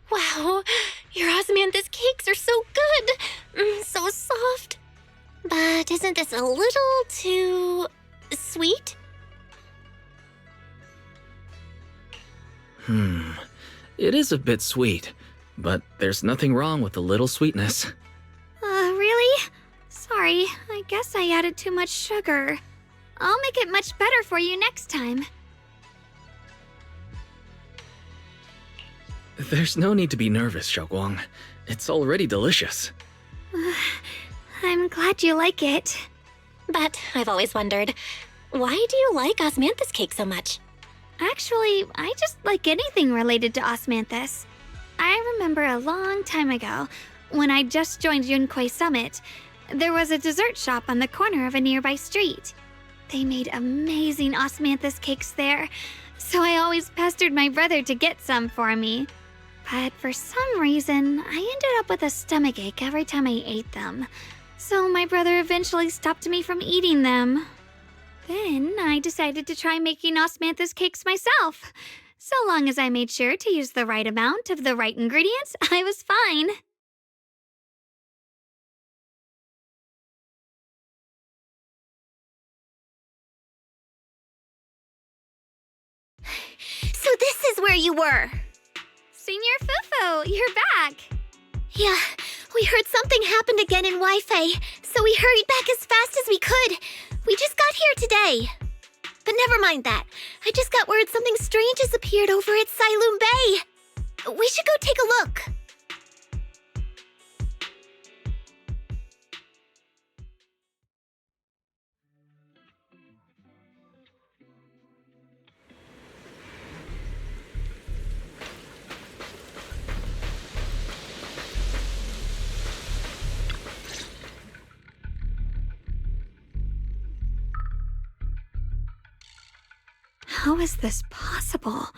Wow, your osmanthus cakes are so good! So soft. But isn't this a little too sweet? It is a bit sweet, but there's nothing wrong with a little sweetness. Really? Sorry, I guess I added too much sugar. I'll make it much better for you next time. There's no need to be nervous, Xiaoguang. It's already delicious. I'm glad you like it. But I've always wondered, why do you like osmanthus cake so much? Actually, I just like anything related to osmanthus. I remember a long time ago, when I just joined Yunquei Summit, there was a dessert shop on the corner of a nearby street. They made amazing osmanthus cakes there, so I always pestered my brother to get some for me. But for some reason, I ended up with a stomachache every time I ate them. So my brother eventually stopped me from eating them. Then I decided to try making osmanthus cakes myself. So long as I made sure to use the right amount of the right ingredients, I was fine. So this is where you were! Senior Fufu, you're back! Yeah, we heard something happened again in Wi-Fi, so we hurried back as fast as we could. We just got here today. But never mind that. I just got word something strange has appeared over at Sailoon Bay. We should go take a look. How is this possible?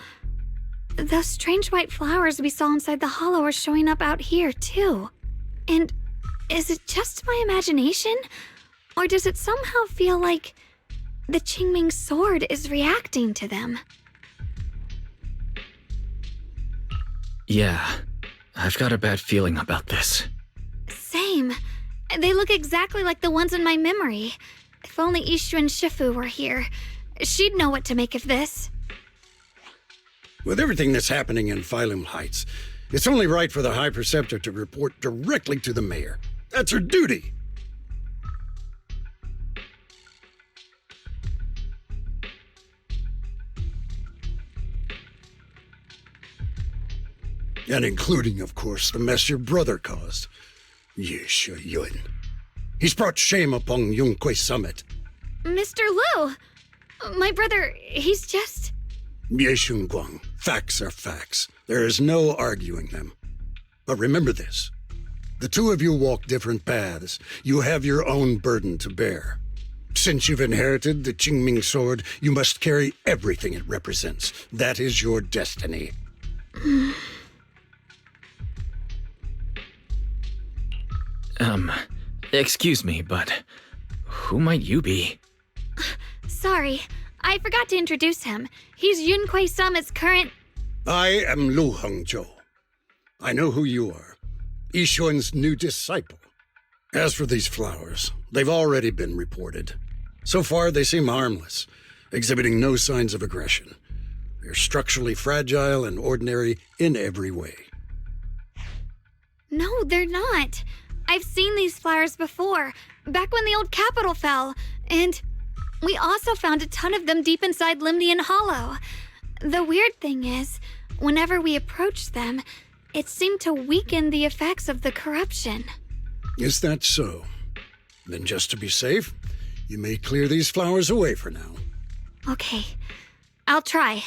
Those strange white flowers we saw inside the hollow are showing up out here, too. And is it just my imagination? Or does it somehow feel like the Qingming sword is reacting to them? Yeah, I've got a bad feeling about this. Same. They look exactly like the ones in my memory. If only Ishu and Shifu were here, she'd know what to make of this. With everything that's happening in Phylum Heights, it's only right for the High Preceptor to report directly to the mayor. That's her duty. And including, of course, the mess your brother caused. Yesha Yun. He's brought shame upon Yunquei Summit. Mr. Liu! My brother, he's just... Yeshun Guang, facts are facts. There is no arguing them. But remember this. The two of you walk different paths. You have your own burden to bear. Since you've inherited the Qingming sword, you must carry everything it represents. That is your destiny. Excuse me, but who might you be? Sorry, I forgot to introduce him. He's Yunquei Summit's current... I am Lu Hengzhou. I know who you are. Yixuan's new disciple. As for these flowers, they've already been reported. So far, they seem harmless, exhibiting no signs of aggression. They're structurally fragile and ordinary in every way. No, they're not. I've seen these flowers before, back when the old capital fell, and we also found a ton of them deep inside Limnian Hollow. The weird thing is, whenever we approached them, it seemed to weaken the effects of the corruption. Is that so? Then just to be safe, you may clear these flowers away for now. Okay, I'll try.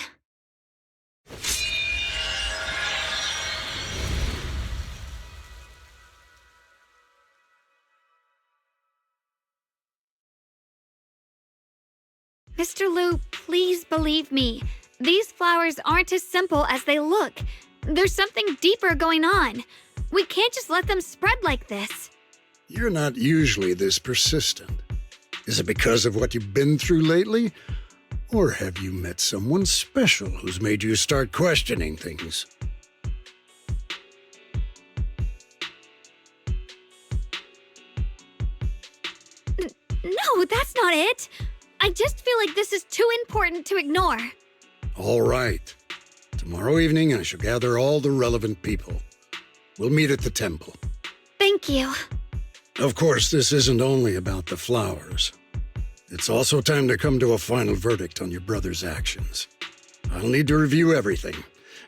Mr. Liu, please believe me. These flowers aren't as simple as they look. There's something deeper going on. We can't just let them spread like this. You're not usually this persistent. Is it because of what you've been through lately? Or have you met someone special who's made you start questioning things? No, that's not it. I just feel like this is too important to ignore. All right. Tomorrow evening, I shall gather all the relevant people. We'll meet at the temple. Thank you. Of course, this isn't only about the flowers. It's also time to come to a final verdict on your brother's actions. I'll need to review everything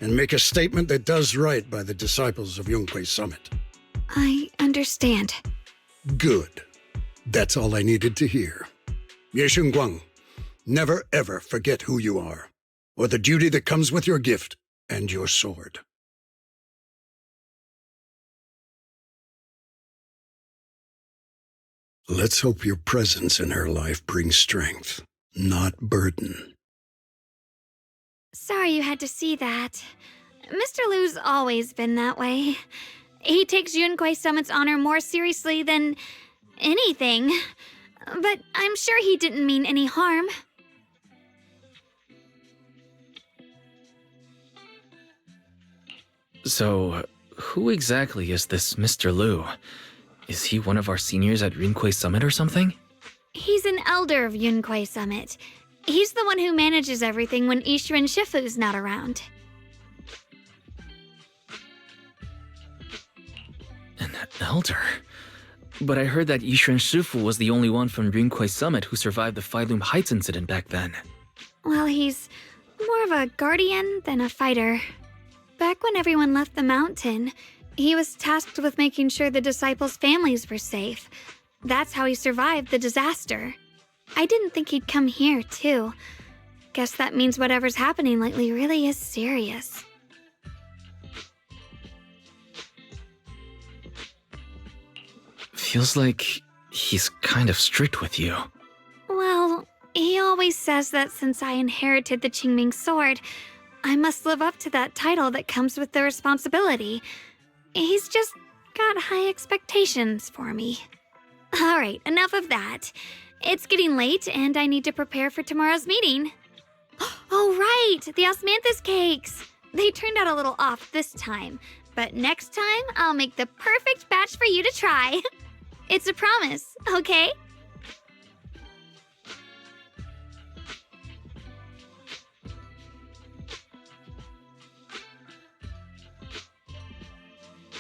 and make a statement that does right by the disciples of Yunkwei Summit. I understand. Good. That's all I needed to hear. Ye Shunguang, never ever forget who you are, or the duty that comes with your gift and your sword. Let's hope your presence in her life brings strength, not burden. Sorry you had to see that. Mr. Liu's always been that way. He takes Yunkwei Summit's honor more seriously than anything. But I'm sure he didn't mean any harm. So, who exactly is this Mr. Liu? Is he one of our seniors at Yunkwei Summit or something? He's an elder of Yunkwei Summit. He's the one who manages everything when Ishirin Shifu's not around. An elder? But I heard that Ishirin Shifu was the only one from Yunkwei Summit who survived the Phaethon Heights incident back then. Well, he's more of a guardian than a fighter. Back when everyone left the mountain, he was tasked with making sure the disciples' families were safe. That's how he survived the disaster. I didn't think he'd come here, too. Guess that means whatever's happening lately really is serious. Feels like he's kind of strict with you. Well, he always says that since I inherited the Qingming sword, I must live up to that title that comes with the responsibility. He's just got high expectations for me. Alright, enough of that. It's getting late and I need to prepare for tomorrow's meeting. Oh right, the osmanthus cakes! They turned out a little off this time, but next time I'll make the perfect batch for you to try. It's a promise, okay?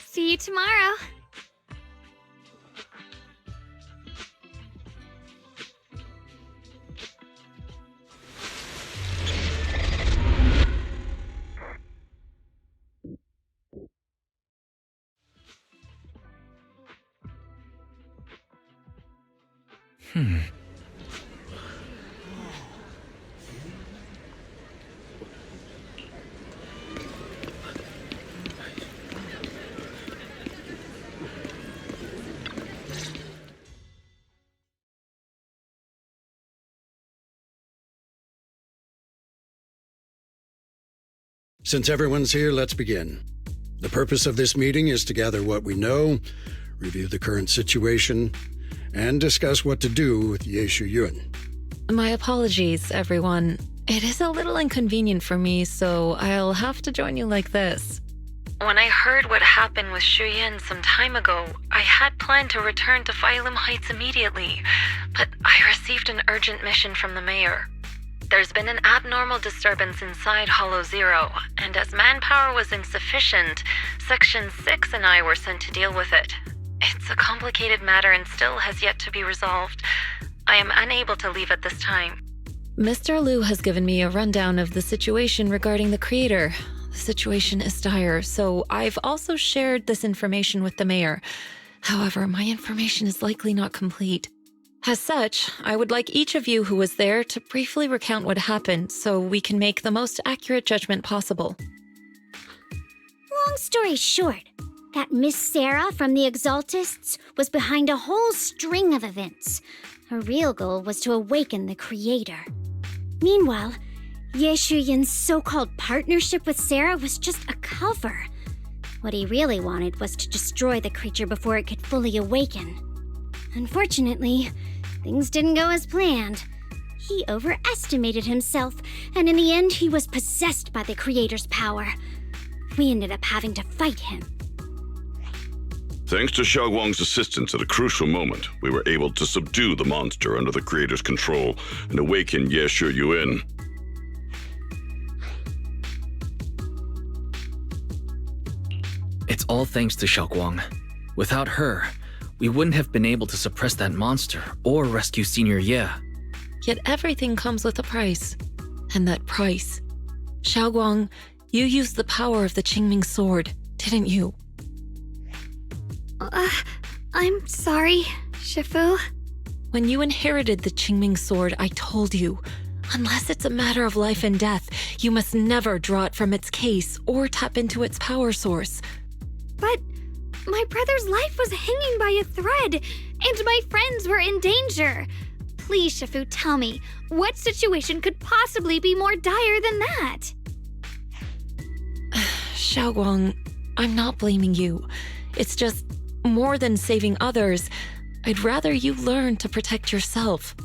See you tomorrow. Since everyone's here, let's begin. The purpose of this meeting is to gather what we know, review the current situation, and discuss what to do with Ye Shuyun. My apologies, everyone. It is a little inconvenient for me, so I'll have to join you like this. When I heard what happened with Shuyan some time ago, I had planned to return to Phaethon Heights immediately, but I received an urgent mission from the mayor. There's been an abnormal disturbance inside Hollow Zero, and as manpower was insufficient, Section 6 and I were sent to deal with it. It's a complicated matter and still has yet to be resolved. I am unable to leave at this time. Mr. Liu has given me a rundown of the situation regarding the creator. The situation is dire, so I've also shared this information with the mayor. However, my information is likely not complete. As such, I would like each of you who was there to briefly recount what happened so we can make the most accurate judgment possible. Long story short, that Miss Sarah from the Exaltists was behind a whole string of events. Her real goal was to awaken the Creator. Meanwhile, Ye Shuyin's so-called partnership with Sarah was just a cover. What he really wanted was to destroy the creature before it could fully awaken. Unfortunately, things didn't go as planned. He overestimated himself, and in the end, he was possessed by the Creator's power. We ended up having to fight him. Thanks to Xiaoguang's assistance at a crucial moment, we were able to subdue the monster under the Creator's control and awaken Ye Shuyuan. It's all thanks to Xiaoguang. Without her, we wouldn't have been able to suppress that monster or rescue Senior Ye. Yet everything comes with a price. And that price. Xiaoguang, you used the power of the Qingming sword, didn't you? I'm sorry, Shifu. When you inherited the Qingming sword, I told you, unless it's a matter of life and death, you must never draw it from its case or tap into its power source. But my brother's life was hanging by a thread, and my friends were in danger. Please, Shifu, tell me, what situation could possibly be more dire than that? Xiaoguang, I'm not blaming you. It's just, more than saving others, I'd rather you learn to protect yourself.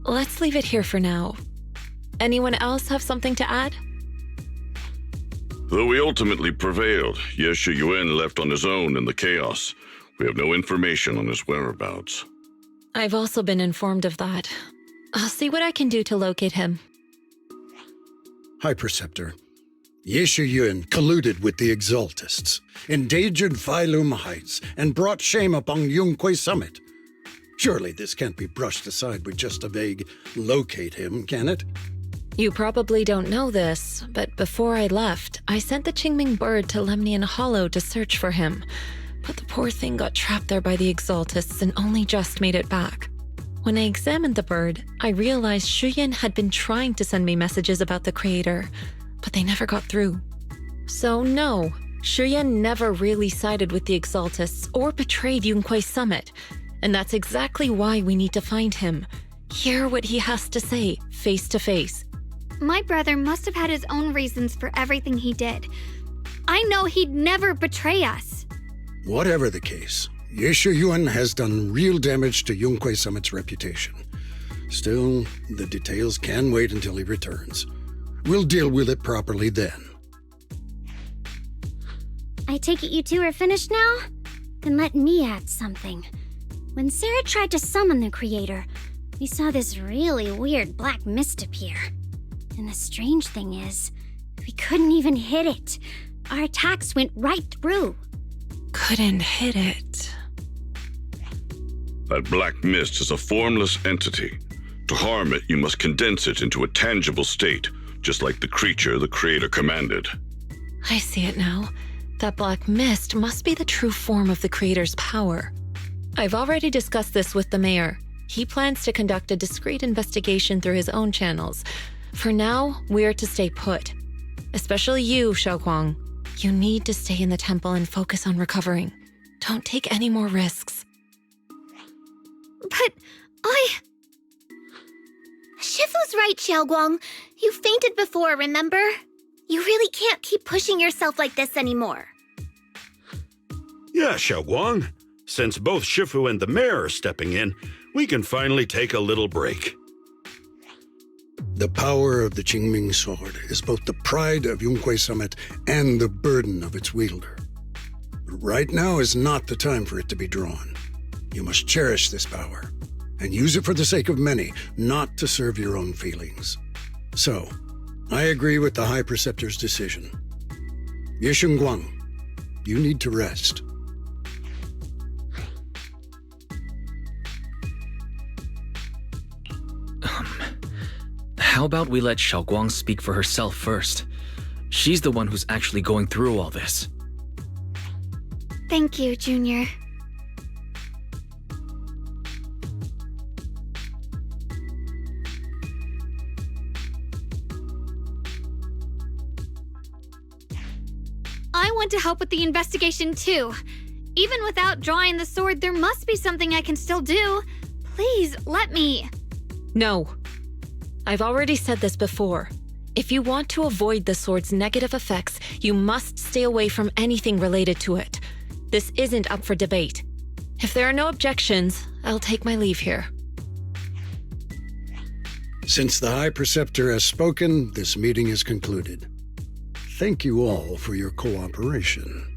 Let's leave it here for now. Anyone else have something to add? Though we ultimately prevailed, Ye Shuyuan left on his own in the chaos. We have no information on his whereabouts. I've also been informed of that. I'll see what I can do to locate him. High Preceptor, Ye Shuyuan colluded with the Exaltists, endangered Phaelum Heights, and brought shame upon Yunquay Summit. Surely this can't be brushed aside with just a vague locate him, can it? You probably don't know this, but before I left, I sent the Qingming bird to Lemnian Hollow to search for him. But the poor thing got trapped there by the Exaltists and only just made it back. When I examined the bird, I realized Shuyan had been trying to send me messages about the Creator, but they never got through. So no, Shuyan never really sided with the Exaltists or betrayed Yunquay Summit. And that's exactly why we need to find him. Hear what he has to say, face to face. My brother must have had his own reasons for everything he did. I know he'd never betray us. Whatever the case, Ye Shuyuan has done real damage to Yunquay Summit's reputation. Still, the details can wait until he returns. We'll deal with it properly then. I take it you two are finished now? Then let me add something. When Sarah tried to summon the Creator, we saw this really weird black mist appear. And the strange thing is, we couldn't even hit it. Our attacks went right through. Couldn't hit it. That black mist is a formless entity. To harm it, you must condense it into a tangible state, just like the creature the Creator commanded. I see it now. That black mist must be the true form of the Creator's power. I've already discussed this with the mayor. He plans to conduct a discreet investigation through his own channels. For now, we're to stay put. Especially you, Xiaoguang. You need to stay in the temple and focus on recovering. Don't take any more risks. But Shifu's right, Xiaoguang. You fainted before, remember? You really can't keep pushing yourself like this anymore. Yeah, Xiaoguang. Since both Shifu and the mayor are stepping in, we can finally take a little break. The power of the Qingming sword is both the pride of Yunquay Summit and the burden of its wielder. Right now is not the time for it to be drawn. You must cherish this power, and use it for the sake of many, not to serve your own feelings. So, I agree with the High Preceptor's decision. Ye Shuyuan, you need to rest. How about we let Xiaoguang speak for herself first? She's the one who's actually going through all this. thank you, Junior. I want to help with the investigation too. Even without drawing the sword, there must be something I can still do. Please, let me. No. I've already said this before. If you want to avoid the sword's negative effects, you must stay away from anything related to it. This isn't up for debate. If there are no objections, I'll take my leave here. Since the High Preceptor has spoken, this meeting is concluded. Thank you all for your cooperation.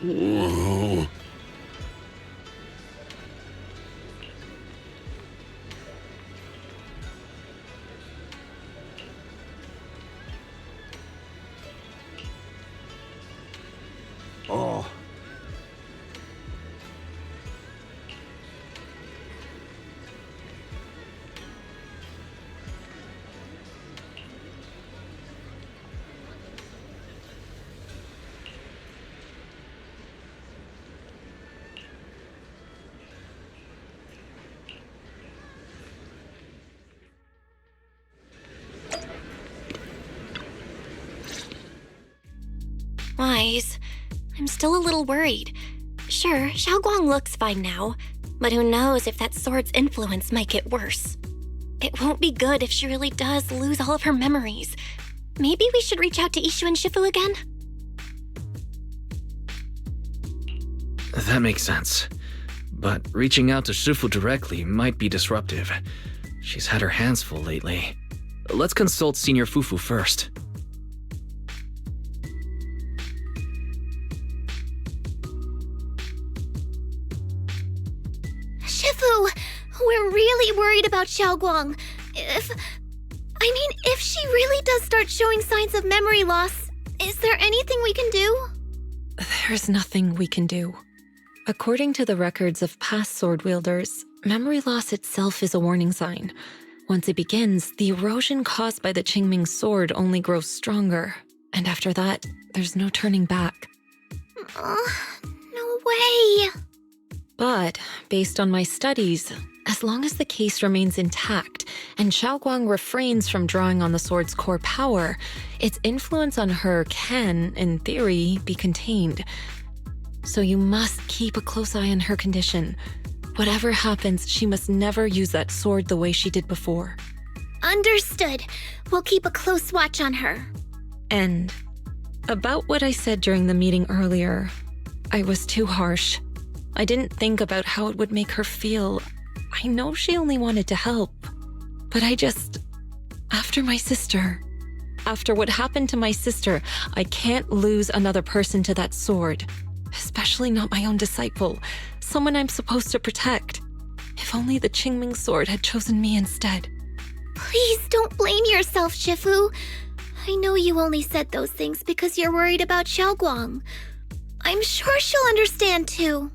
Whoa. Oh. Wise, I'm still a little worried. Sure, Xiaoguang looks fine now, but who knows if that sword's influence might get worse. It won't be good if she really does lose all of her memories. Maybe we should reach out to Ishu and Shifu again? That makes sense. But reaching out to Shifu directly might be disruptive. She's had her hands full lately. Let's consult Senior Fufu first. Shifu, we're really worried about Xiaoguang. If she really does start showing signs of memory loss, is there anything we can do? There's nothing we can do. According to the records of past sword wielders, memory loss itself is a warning sign. Once it begins, the erosion caused by the Qingming sword only grows stronger, and after that, there's no turning back. No way. But, based on my studies, as long as the case remains intact and Xiaoguang refrains from drawing on the sword's core power, its influence on her can, in theory, be contained. So you must keep a close eye on her condition. Whatever happens, she must never use that sword the way she did before. Understood. We'll keep a close watch on her. And about what I said during the meeting earlier, I was too harsh. I didn't think about how it would make her feel. I know she only wanted to help, but after what happened to my sister, I can't lose another person to that sword, especially not my own disciple, someone I'm supposed to protect. If only the Qingming sword had chosen me instead. Please don't blame yourself, Shifu. I know you only said those things because you're worried about Xiaoguang. I'm sure she'll understand too.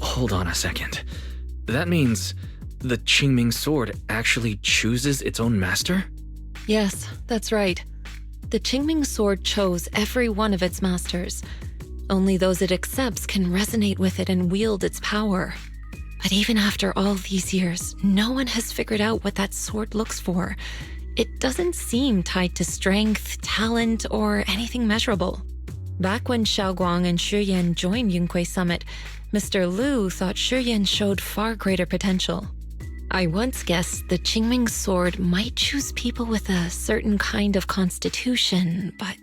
Hold on a second. That means the Qingming sword actually chooses its own master? Yes, that's right. the Qingming sword chose every one of its masters. Only those it accepts can resonate with it and wield its power. But even after all these years, no one has figured out what that sword looks for. It doesn't seem tied to strength, talent, or anything measurable. Back when Xiaoguang and Shiyan joined Yunquei Summit, Mr. Liu thought Shiyan showed far greater potential. I once guessed the Qingming sword might choose people with a certain kind of constitution, but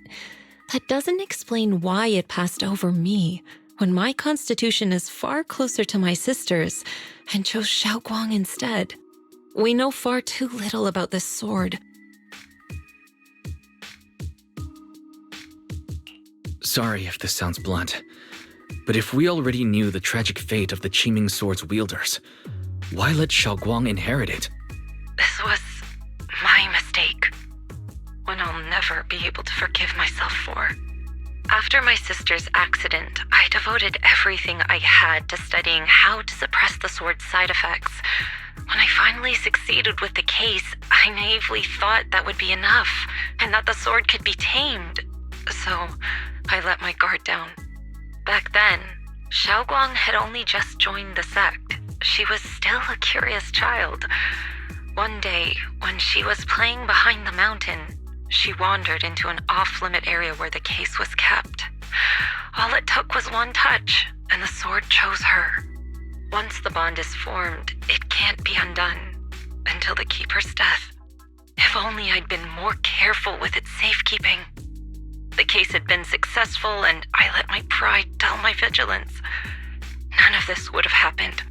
that doesn't explain why it passed over me when my constitution is far closer to my sister's and chose Xiaoguang instead. We know far too little about this sword. Sorry if this sounds blunt, but if we already knew the tragic fate of the Qingming sword's wielders, why let Xiaoguang inherit it? This was my mistake. One I'll never be able to forgive myself for. After my sister's accident, I devoted everything I had to studying how to suppress the sword's side effects. When I finally succeeded with the case, I naively thought that would be enough, and that the sword could be tamed. So, I let my guard down. Back then, Xiaoguang had only just joined the sect. She was still a curious child. One day, when she was playing behind the mountain, she wandered into an off-limit area where the case was kept. All it took was one touch, and the sword chose her. Once the bond is formed, it can't be undone until the keeper's death. If only I'd been more careful with its safekeeping. The case had been successful, and I let my pride dull my vigilance. None of this would have happened.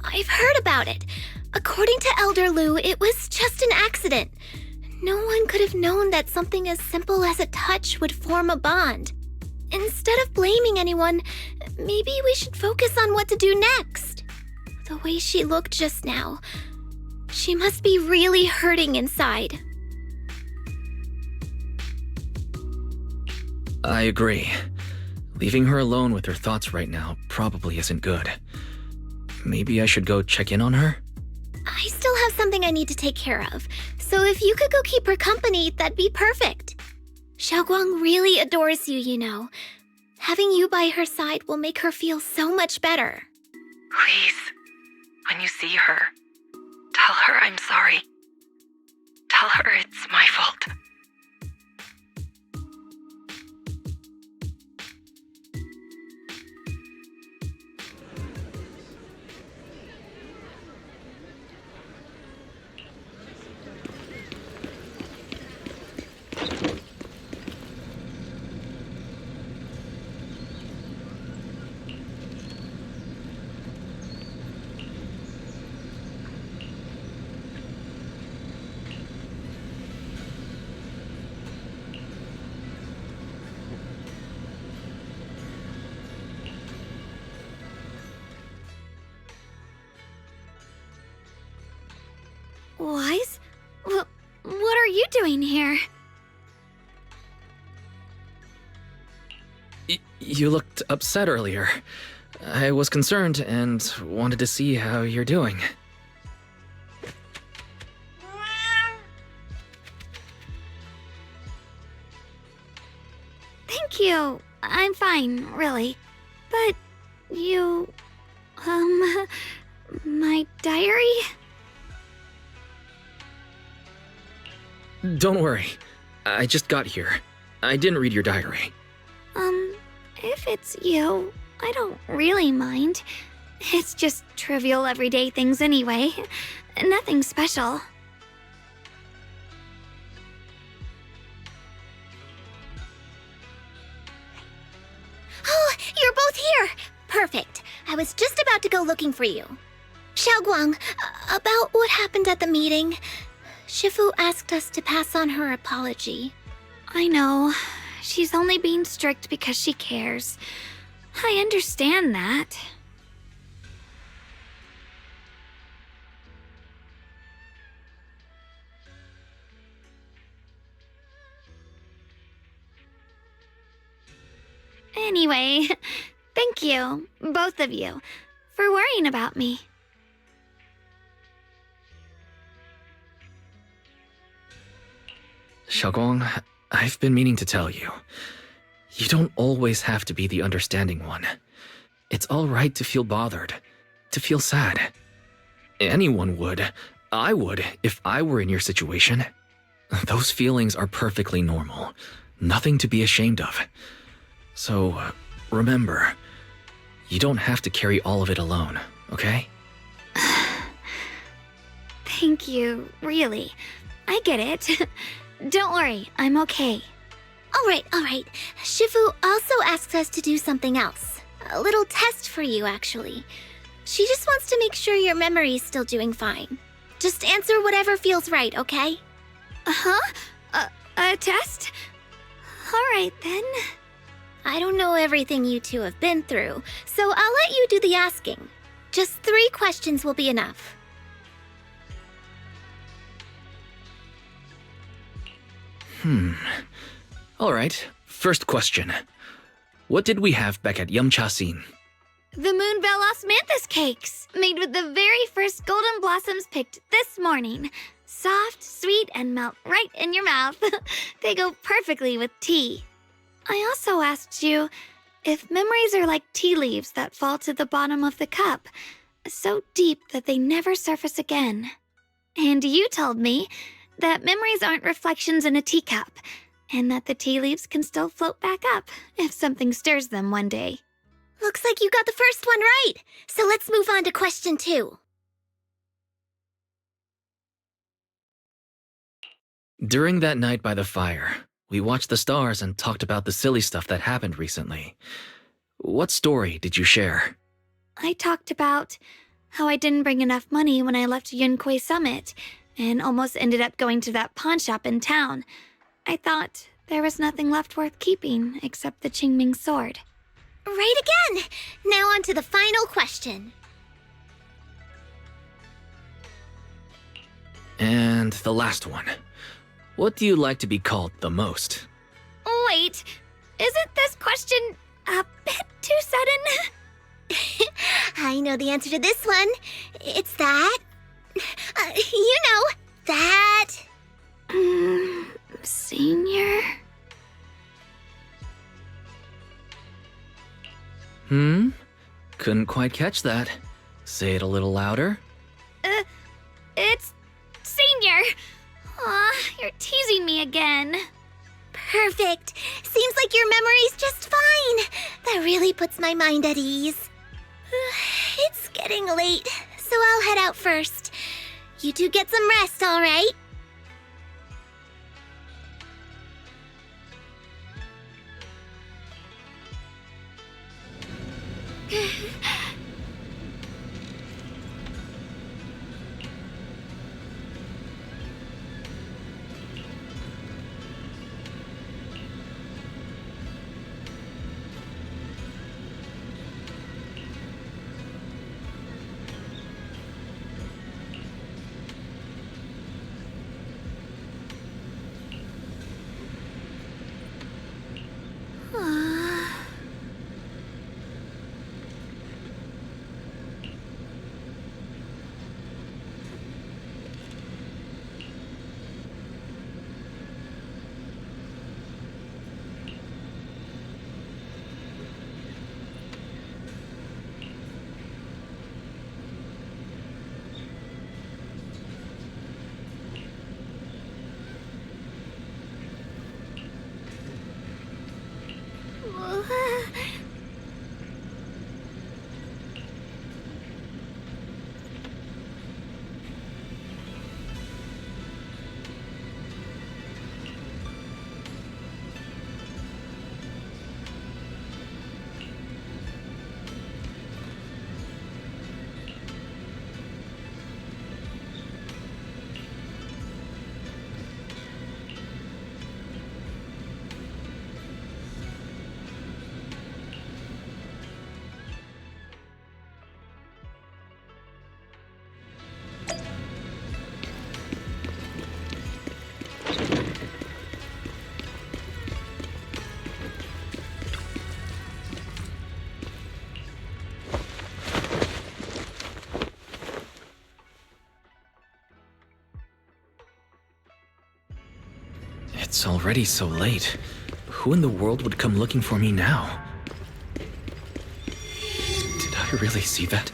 I've heard about it. According to Elder Liu, it was just an accident. No one could have known that something as simple as a touch would form a bond. Instead of blaming anyone, maybe we should focus on what to do next. The way she looked just now, she must be really hurting inside. I agree. Leaving her alone with her thoughts right now probably isn't good. Maybe I should go check in on her? I still have something I need to take care of, so if you could go keep her company, that'd be perfect. Xiaoguang really adores you, you know. Having you by her side will make her feel so much better. Please, when you see her, tell her I'm sorry. Tell her it's my fault. Wise? What are you doing here? You looked upset earlier. I was concerned and wanted to see how you're doing. Thank you. I'm fine, really. But you... my diary? Don't worry. I just got here. I didn't read your diary. If it's you, I don't really mind. It's just trivial everyday things anyway. Nothing special. Oh, you're both here! Perfect. I was just about to go looking for you. Xiaoguang, about what happened at the meeting. Shifu asked us to pass on her apology. I know. She's only being strict because she cares. I understand that. Anyway, thank you, both of you, for worrying about me. Xiaoguang, I've been meaning to tell you. You don't always have to be the understanding one. It's all right to feel bothered, to feel sad. Anyone would. I would if I were in your situation. Those feelings are perfectly normal. Nothing to be ashamed of. So, remember, you don't have to carry all of it alone, okay? Thank you, really. I get it. Don't worry, I'm okay. All right. Shifu also asks us to do something else. A little test for you, actually. She just wants to make sure your memory's still doing fine. Just answer whatever feels right, okay? Uh-huh? A test? Alright then. I don't know everything you two have been through, so I'll let you do the asking. Just 3 questions will be enough. All right, first question. What did we have back at Yumcha-sin? The Moonbell Osmanthus cakes, made with the very first golden blossoms picked this morning. Soft, sweet, and melt right in your mouth. They go perfectly with tea. I also asked you if memories are like tea leaves that fall to the bottom of the cup, so deep that they never surface again. And you told me that memories aren't reflections in a teacup, and that the tea leaves can still float back up if something stirs them one day. Looks like you got the first one right, so let's move on to question 2. During that night by the fire, we watched the stars and talked about the silly stuff that happened recently. What story did you share? I talked about how I didn't bring enough money when I left Yunquay Summit, and almost ended up going to that pawn shop in town. I thought there was nothing left worth keeping except the Qingming sword. Right again! Now on to the final question. And the last one. What do you like to be called the most? Wait, isn't this question a bit too sudden? I know the answer to this one. It's that. That. Senior? Couldn't quite catch that. Say it a little louder. It's Senior. Aw, you're teasing me again. Perfect. Seems like your memory's just fine. That really puts my mind at ease. It's getting late, so I'll head out first. You two get some rest, all right? It's already so late. Who in the world would come looking for me now? Did I really see that?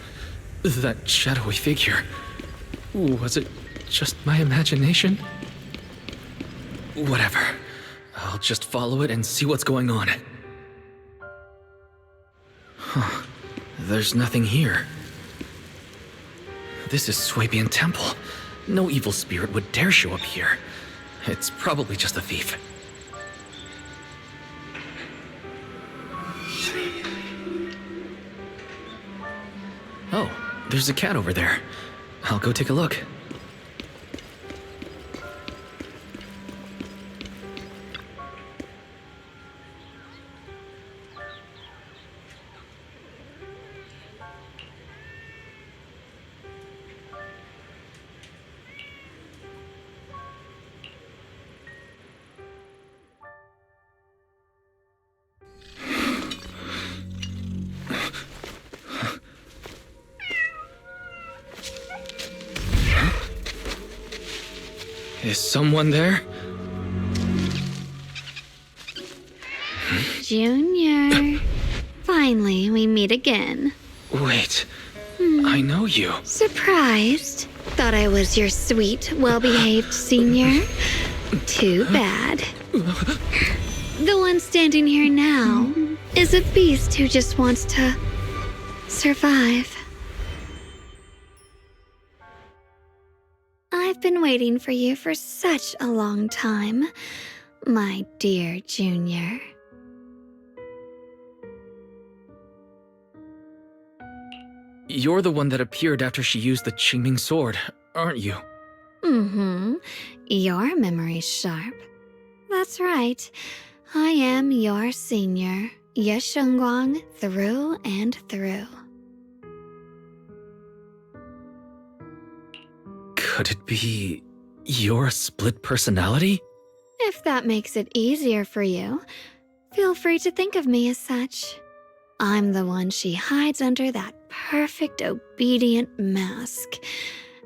That shadowy figure? Was it just my imagination? Whatever. I'll just follow it and see what's going on. Huh. There's nothing here. This is Swabian Temple. No evil spirit would dare show up here. It's probably just a thief. Oh, there's a cat over there. I'll go take a look. Is someone there? Junior. Finally, we meet again. Wait, I know you. Surprised? Thought I was your sweet, well-behaved senior? Too bad. The one standing here now is a beast who just wants to survive. I've been waiting for you for such a long time, my dear Junior. You're the one that appeared after she used the Qingming sword, aren't you? Mm-hmm. Your memory's sharp. That's right. I am your senior, Ye Shengguang, through and through. Could it be your split personality? If that makes it easier for you, feel free to think of me as such. I'm the one she hides under that perfect obedient mask.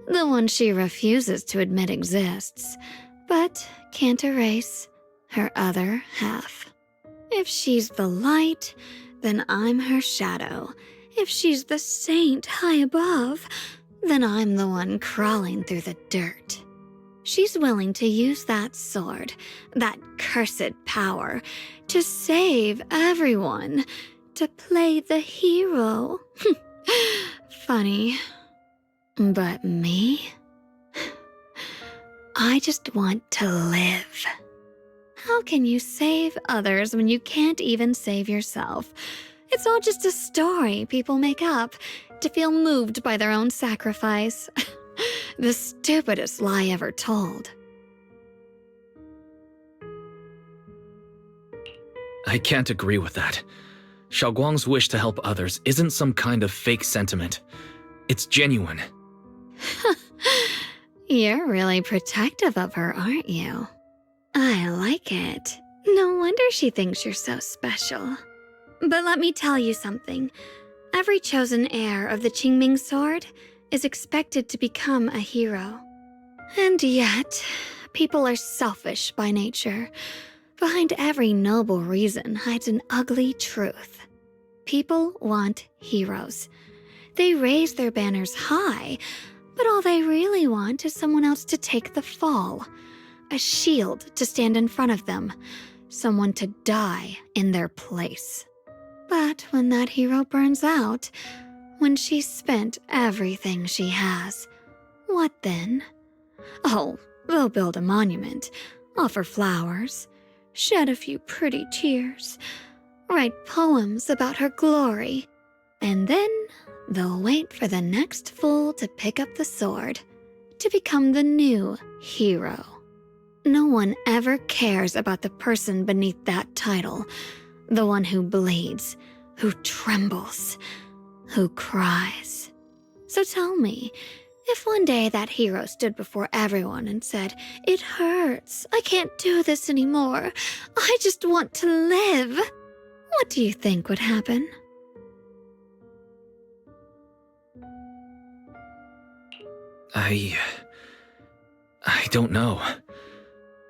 The one she refuses to admit exists, but can't erase her other half. If she's the light, then I'm her shadow. If she's the saint high above, then I'm the one crawling through the dirt. She's willing to use that sword, that cursed power, to save everyone, to play the hero. Funny. But me? I just want to live. How can you save others when you can't even save yourself? It's all just a story people make up to feel moved by their own sacrifice. The stupidest lie ever told. I can't agree with that. Xiaoguang's wish to help others isn't some kind of fake sentiment. It's genuine. You're really protective of her, aren't you? I like it. No wonder she thinks you're so special. But let me tell you something. Every chosen heir of the Qingming sword is expected to become a hero. And yet, people are selfish by nature. Behind every noble reason hides an ugly truth. People want heroes. They raise their banners high, but all they really want is someone else to take the fall. A shield to stand in front of them. Someone to die in their place. But when that hero burns out, when she's spent everything she has, what then? Oh, they'll build a monument, offer flowers, shed a few pretty tears, write poems about her glory, and then they'll wait for the next fool to pick up the sword, to become the new hero. No one ever cares about the person beneath that title, the one who bleeds, who trembles, who cries. So tell me, if one day that hero stood before everyone and said, "It hurts, I can't do this anymore, I just want to live," what do you think would happen? I don't know.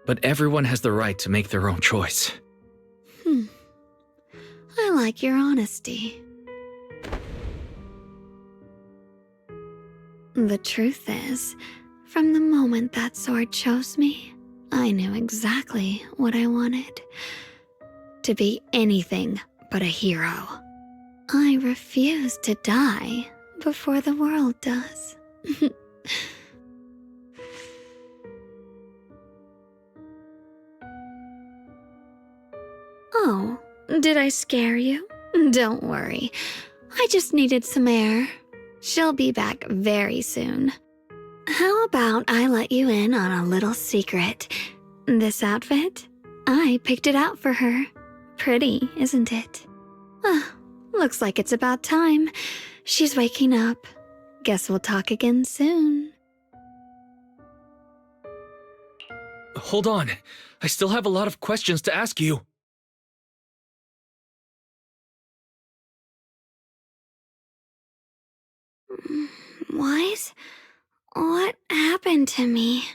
But everyone has the right to make their own choice. I like your honesty. The truth is, from the moment that sword chose me, I knew exactly what I wanted. To be anything but a hero. I refuse to die before the world does. Oh, did I scare you? Don't worry. I just needed some air. She'll be back very soon. How about I let you in on a little secret? This outfit? I picked it out for her. Pretty, isn't it? Looks like it's about time. She's waking up. Guess we'll talk again soon. Hold on. I still have a lot of questions to ask you. Wise? What happened to me?